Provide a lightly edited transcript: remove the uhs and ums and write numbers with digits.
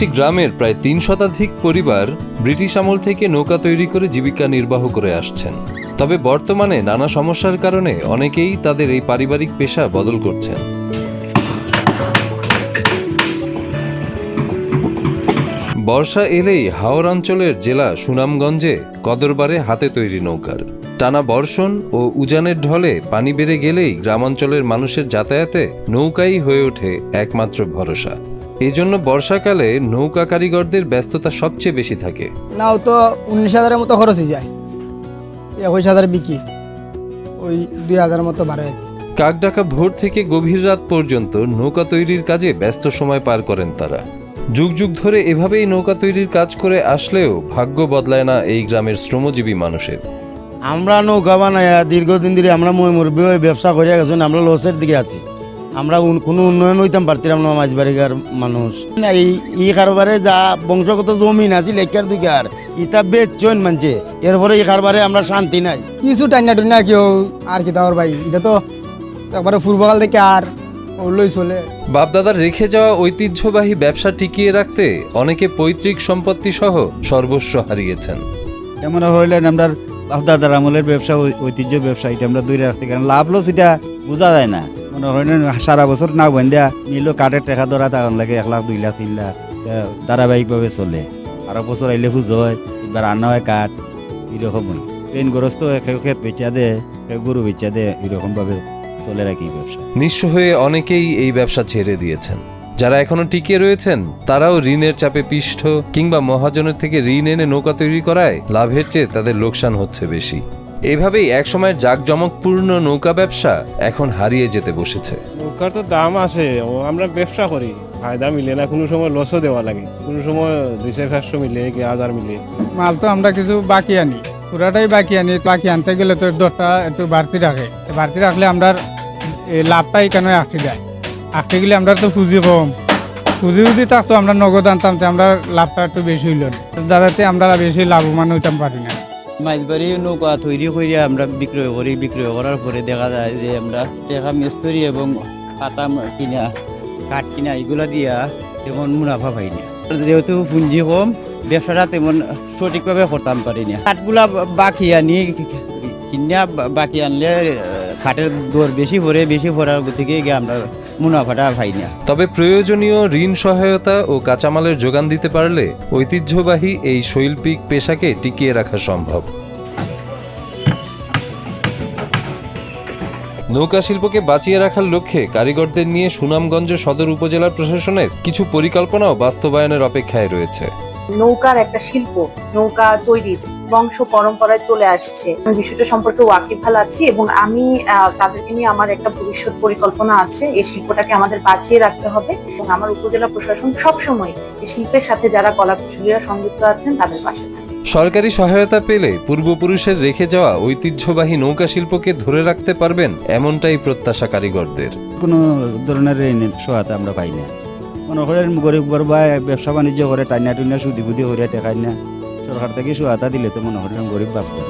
একটি গ্রামের প্রায় ৩ শতাধিক পরিবার ব্রিটিশ আমল থেকে নৌকা তৈরি করে জীবিকা নির্বাহ করে আসছেন। তবে বর্তমানে নানা সমস্যার কারণে অনেকেই তাদের এই পারিবারিক পেশা বদল করছেন। বর্ষা এলেই হাওর অঞ্চলের জেলা সুনামগঞ্জে কদরবারে হাতে তৈরি নৌকার টানা বর্ষণ ও উজানের ঢলে পানি বেড়ে গেলেই গ্রামাঞ্চলের মানুষের যাতায়াতে নৌকাই হয়ে ওঠে একমাত্র ভরসা। এজন্য বর্ষাকালে নৌকা কারিগরদের ব্যস্ততা সবচেয়ে বেশি থাকে। নাও তো 19,000-এর মতো খরচই যায়, 21,000 বিক্রি, ওই 2,000 মতো বাড়ে। কাকডাকা ভোর থেকে গভীর রাত পর্যন্ত নৌকা তৈরির কাজে ব্যস্ত সময় পার করেন তারা। যুগ যুগ ধরে এভাবেই নৌকা তৈরির কাজ করে আসলেও ভাগ্য বদলায় না এই গ্রামের শ্রমজীবী মানুষের। আমরা নৌকা বানাই দীর্ঘদিন ধরে আমরা মুরব্বী হয়ে ব্যবসা করিয়া গেছেন, আমরা লসের দিকে আছি। আমরা কোনো উন্নয়ন হইতাম পারতাম না মাঝবাড়িকার মানুষ। এই কারবারে যা বংশগত জমিন আছে 1-2 ইটা বেচন মানছে, এরপরে এই কারবারে আমরা শান্তি নাই। কিছু টাইনা টুনা কেউ আর কি তাওর ভাই, এটা তো একবারে পূর্বকাল থেকে আর ওলই চলে। বাপদাদার রেখে যাওয়া ঐতিহ্যবাহী ব্যবসা টিকিয়ে রাখতে অনেকে পৈতৃক সম্পত্তি সহ সর্বস্ব হারিয়েছেন। এমন হইলেন আমরা বাপদাদার আমলের ব্যবসা, ঐতিহ্য ব্যবসা, এটা আমরা দূরে রাখতে কারণ লাভ লস এটা বোঝা যায় না। মনে হয় সারা বছর না বন্ধা নিলেও কাঠের টাকা ধরা তখন লাগে 1 লাখ 2 লাখ 3 লাখ ধারাবাহিকভাবে চলে। আরো বছর আইলে পুজো হয়, এবার রান্না হয় কাঠ, এরকম হয়। ঋণগ্রস্ত কেউ ক্ষেত বেচা দে, কেউ গরু বেচা দে, এরকম ভাবে চলে রাখি ব্যবসা। নিঃস্ব হয়ে অনেকেই এই ব্যবসা ছেড়ে দিয়েছেন। যারা এখনো টিকে রয়েছেন তারাও ঋণের চাপে পিষ্ট কিংবা মহাজনের থেকে ঋণ এনে নৌকা তৈরি করায় লাভের চেয়ে তাদের লোকসান হচ্ছে বেশি। এভাবেই একসময়ের জাঁকজমকপূর্ণ নৌকা ব্যবসা এখন হারিয়ে যেতে বসেছে। নৌকার তো দাম আছে, আমরা ব্যবসা করি, ফায়দা মিলে না, কোনো সময় লসও দেওয়া লাগে, কোনো সময় 200-500 মিলে, 1,000 মিলে। মাল তো আমরা কিছু বাকি আনি, পুরাটাই বাকি আনি। বাকি আনতে গেলে তো দরটা একটু বাড়তি রাখে, বাড়তি রাখলে আমরা লাভটা এখানে আটকে যায়। আটকে গেলে আমরা তো পুঁজি কম, পুঁজি যদি থাকতো আমরা নগদ আনতাম, আমরা লাভটা একটু বেশি হইল না, দ্বারাতে আমরা বেশি লাভবান হইতাম পারি না। মাছবাড়ি নৌকা তৈরি করে আমরা বিক্রয় করি, বিক্রয় করার পরে দেখা যায় যে আমরা টাকা মিস্ত্রি এবং পাতা কিনা, কাঠ কিনা, এগুলা দিয়া তেমন মুনাফা পাই না। যেহেতু পুঁজি কম, ব্যবসাটা তেমন সঠিকভাবে করতাম পারি না। কাঠগুলা বাকি আনি, কিনা বাকি আনলে কাঠের দর বেশি পড়ে, বেশি পড়ার থেকে গিয়ে আমরা মুনাফাটা পাই না। তবে প্রয়োজনীয় ঋণ সহায়তা ও কাঁচামালের যোগান দিতে পারলে ঐতিহ্যবাহী এই শৈল্পিক পেশাকে টিকিয়ে রাখা সম্ভব। নৌকা শিল্পকে বাঁচিয়ে রাখার লক্ষ্যে কারিগরদের নিয়ে সুনামগঞ্জ সদর উপজেলার প্রশাসনের কিছু পরিকল্পনাও বাস্তবায়নের অপেক্ষায় রয়েছে। নৌকার একটা শিল্প, নৌকা তৈরির বংশ পরম্পরায় চলে আসছে। বিষয়টা সম্পর্কে ওয়াকিবহাল আছি এবং আমি তাদেরকে নিয়ে আমার একটা ভবিষ্যৎ পরিকল্পনা আছে। এই শিল্পটাকে আমাদের বাঁচিয়ে রাখতে হবে এবং আমার উপজেলা প্রশাসন সবসময় এই শিল্পের সাথে যারা কলাকুশলীরা সংযুক্ত আছেন তাদের পাশে থাকে। সরকারি সহায়তা পেলে পূর্বপুরুষের রেখে যাওয়া ঐতিহ্যবাহী নৌকা শিল্পকে ধরে রাখতে পারবেন, এমনটাই প্রত্যাশা কারিগরদের। কোনো ধরনের ঋণের সহায়তা আমরা পাই না। মনে করেন গরিব গরবা ব্যবসা বাণিজ্য করে টাইনা টুইনা সুদি বুদ্ধি করে টেকাই না, সরকার থেকে সহায়তা দিলে তো মনে করেন গরিব বাঁচবে।